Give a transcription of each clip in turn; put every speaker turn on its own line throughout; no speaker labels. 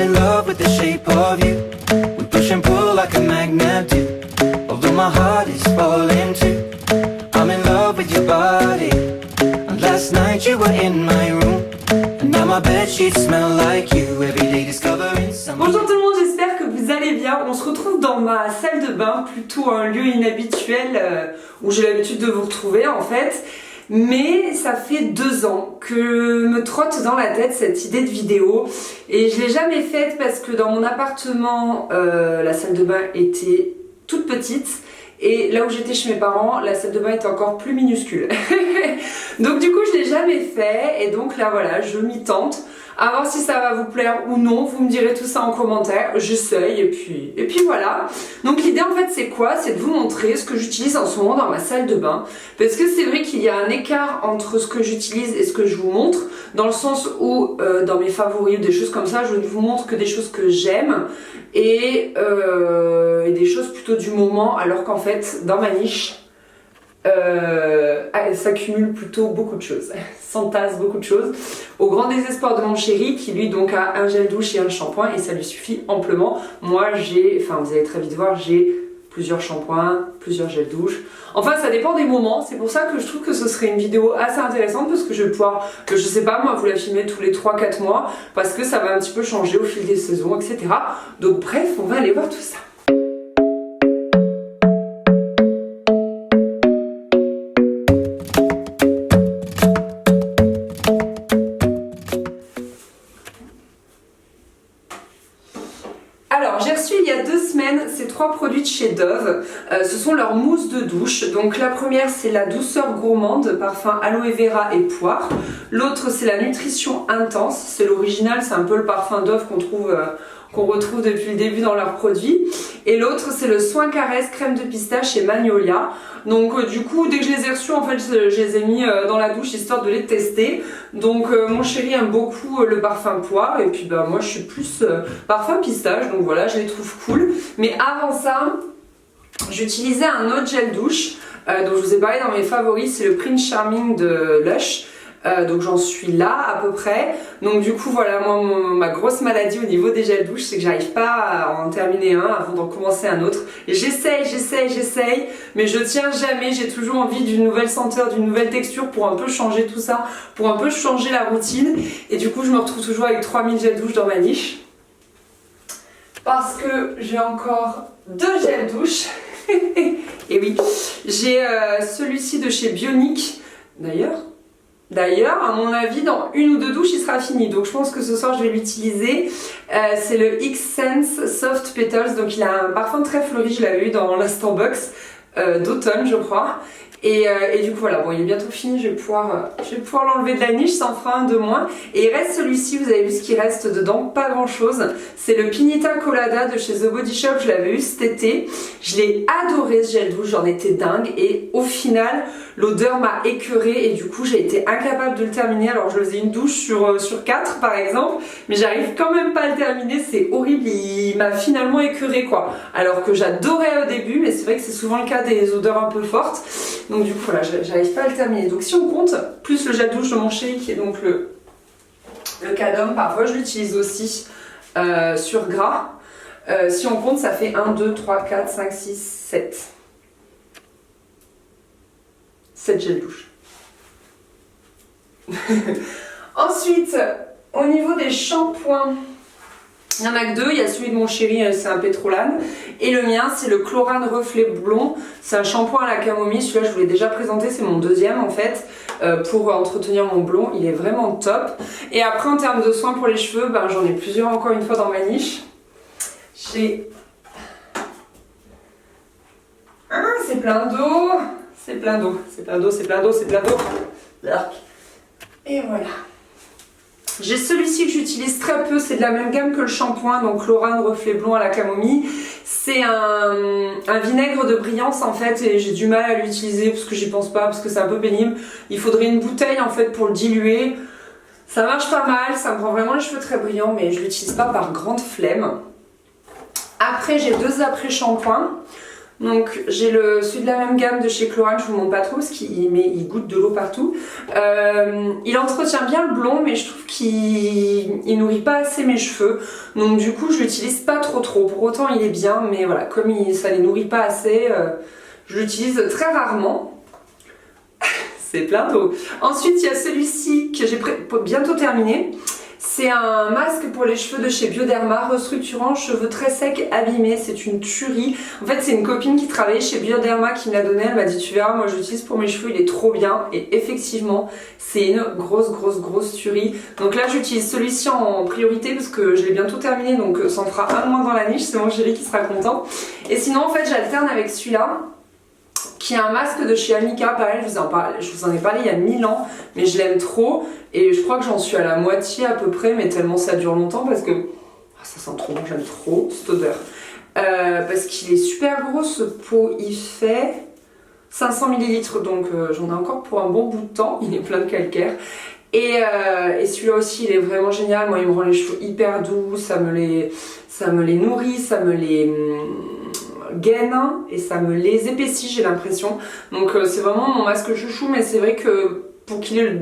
in love with the shape of you. We push and pull like a magnet do. Although my heart is falling too. I'm in love with your body. And last night you were in my room. And now my bedsheets smell like you. Every day discovering someone.
Bonjour tout le monde, j'espère que vous allez bien. On se retrouve dans ma salle de bain, plutôt un lieu inhabituel où j'ai l'habitude de vous retrouver en fait. Mais ça fait 2 ans que me trotte dans la tête cette idée de vidéo et je l'ai jamais faite parce que dans mon appartement, la salle de bain était toute petite et là où j'étais chez mes parents, la salle de bain était encore plus minuscule. Donc du coup je l'ai jamais fait et donc là voilà, je m'y tente. À voir si ça va vous plaire ou non, vous me direz tout ça en commentaire, j'essaye et puis voilà. Donc l'idée en fait c'est quoi? C'est de vous montrer ce que j'utilise en ce moment dans ma salle de bain. Parce que c'est vrai qu'il y a un écart entre ce que j'utilise et ce que je vous montre, dans le sens où dans mes favoris ou des choses comme ça, je ne vous montre que des choses que j'aime et des choses plutôt du moment, alors qu'en fait dans ma niche, elle s'accumule plutôt beaucoup de choses, s'entasse beaucoup de choses, au grand désespoir de mon chéri qui lui donc a un gel douche et un shampoing et ça lui suffit amplement. Moi j'ai, enfin vous allez très vite voir, j'ai plusieurs shampoings, plusieurs gels douche, enfin ça dépend des moments. C'est pour ça que je trouve que ce serait une vidéo assez intéressante parce que je vais pouvoir, je sais pas moi, vous la filmer tous les 3-4 mois parce que ça va un petit peu changer au fil des saisons, etc. Donc bref, on va aller voir tout ça. Alors j'ai reçu il y a 2 semaines ces 3 produits de chez Dove, ce sont leurs mousses de douche. Donc la première c'est la douceur gourmande, parfum aloe vera et poire. L'autre c'est la nutrition intense, c'est l'original, c'est un peu le parfum Dove qu'on retrouve depuis le début dans leurs produits. Et l'autre c'est le soin caresse crème de pistache et magnolia. Donc du coup dès que je les ai reçus en fait je les ai mis dans la douche histoire de les tester. Donc mon chéri aime beaucoup le parfum poire et puis bah moi je suis plus parfum pistache, donc voilà, je les trouve cool. Mais avant ça j'utilisais un autre gel douche dont je vous ai parlé dans mes favoris, c'est le Prince Charming de Lush. Donc j'en suis là à peu près. Donc du coup voilà, moi ma grosse maladie au niveau des gels douche c'est que j'arrive pas à en terminer un avant d'en commencer un autre. J'essaye mais je tiens jamais. J'ai toujours envie d'une nouvelle senteur, d'une nouvelle texture pour un peu changer tout ça, pour un peu changer la routine. Et du coup je me retrouve toujours avec 3000 gels douche dans ma niche parce que j'ai encore 2 gels douche. Et oui, j'ai celui-ci de chez Bionic D'ailleurs, à mon avis, dans 1 ou 2 douches, il sera fini. Donc je pense que ce soir, je vais l'utiliser. C'est le X-Sense Soft Petals. Donc il a un parfum très fleuri. Je l'avais eu dans la Starbucks d'automne, je crois. Et du coup, voilà, bon, il est bientôt fini. Je vais pouvoir l'enlever de la niche. Ça en fera un de moins. Et il reste celui-ci. Vous avez vu ce qui reste dedans? Pas grand-chose. C'est le Pinita Colada de chez The Body Shop. Je l'avais eu cet été. Je l'ai adoré ce gel douche. J'en étais dingue. Et au final, l'odeur m'a écœurée et du coup j'ai été incapable de le terminer. Alors je faisais une douche sur 4 par exemple, mais j'arrive quand même pas à le terminer, c'est horrible, il m'a finalement écœurée quoi. Alors que j'adorais au début, mais c'est vrai que c'est souvent le cas des odeurs un peu fortes. Donc du coup voilà, j'arrive pas à le terminer. Donc si on compte, plus le gel douche de mon chéri qui est donc le Cadom, parfois je l'utilise aussi sur gras. Si on compte, ça fait 1, 2, 3, 4, 5, 6, 7. 7 gels douche. Ensuite, au niveau des shampoings, il n'y en a que 2. Il y a celui de mon chéri, c'est un pétrolane. Et le mien, c'est le Chlorane Reflet Blond. C'est un shampoing à la camomille. Celui-là, je vous l'ai déjà présenté. C'est mon 2e en fait. Pour entretenir mon blond. Il est vraiment top. Et après, en termes de soins pour les cheveux, ben, j'en ai plusieurs encore une fois dans ma niche. J'ai... Ah, c'est plein d'eau. C'est plein d'eau, c'est plein d'eau, c'est plein d'eau, c'est plein d'eau. Et voilà. J'ai celui-ci que j'utilise très peu, c'est de la même gamme que le shampoing, donc Chlorane Reflet Blond à la camomille. C'est un vinaigre de brillance en fait et j'ai du mal à l'utiliser parce que j'y pense pas, parce que c'est un peu pénible. Il faudrait une bouteille en fait pour le diluer. Ça marche pas mal, ça me rend vraiment les cheveux très brillants, mais je l'utilise pas par grande flemme. Après j'ai 2 après-shampoings. Donc j'ai celui de la même gamme de chez Chlorane, je vous montre pas trop parce qu'il goûte de l'eau partout. Il entretient bien le blond, mais je trouve qu'il nourrit pas assez mes cheveux. Donc du coup je l'utilise pas trop. Pour autant il est bien, mais voilà, comme ça les nourrit pas assez, je l'utilise très rarement. C'est plein d'eau. Ensuite il y a celui-ci que j'ai bientôt terminé. C'est un masque pour les cheveux de chez Bioderma, restructurant, cheveux très secs, abîmés, c'est une tuerie. En fait c'est une copine qui travaillait chez Bioderma qui me l'a donné, elle m'a dit tu verras, moi je l'utilise pour mes cheveux, il est trop bien. Et effectivement c'est une grosse tuerie. Donc là j'utilise celui-ci en priorité parce que je l'ai bientôt terminé, donc ça en fera un de moins dans la niche, c'est mon chéri qui sera content. Et sinon en fait j'alterne avec celui-là, qui est un masque de chez Amika, pareil, je vous en ai parlé il y a 1000 ans, mais je l'aime trop, et je crois que j'en suis à la moitié à peu près, mais tellement ça dure longtemps, parce que ça sent trop bon, j'aime trop cette odeur. Parce qu'il est super gros ce pot, il fait 500 ml, donc j'en ai encore pour un bon bout de temps, il est plein de calcaire. Et celui-là aussi il est vraiment génial, moi il me rend les cheveux hyper doux, ça me les nourrit, ça me les gaine et ça me les épaissit, j'ai l'impression. Donc c'est vraiment mon masque chouchou, mais c'est vrai que pour qu'il ait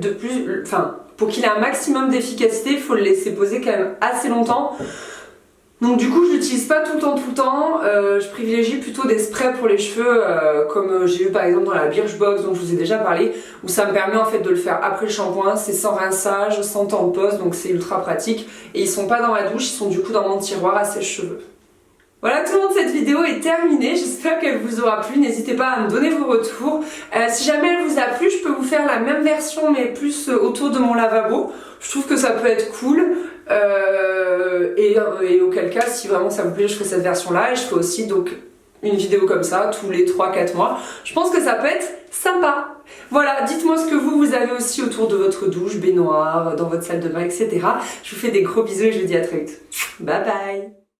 pour qu'il ait un maximum d'efficacité, il faut le laisser poser quand même assez longtemps. Donc du coup je l'utilise pas tout le temps, je privilégie plutôt des sprays pour les cheveux comme j'ai eu par exemple dans la Birchbox dont je vous ai déjà parlé, où ça me permet en fait de le faire après le shampoing, c'est sans rinçage, sans temps de pause, donc c'est ultra pratique, et ils sont pas dans la douche, ils sont du coup dans mon tiroir à sèche-cheveux. Voilà tout le monde, cette vidéo est terminée, j'espère qu'elle vous aura plu, n'hésitez pas à me donner vos retours. Si jamais elle vous a plu, je peux vous faire la même version mais plus autour de mon lavabo, je trouve que ça peut être cool. Et auquel cas, si vraiment ça vous plaît, je ferai cette version là, et je fais aussi donc une vidéo comme ça tous les 3-4 mois. Je pense que ça peut être sympa. Voilà, dites-moi ce que vous avez aussi autour de votre douche, baignoire, dans votre salle de bain, etc. Je vous fais des gros bisous et je vous dis à très vite. Bye bye.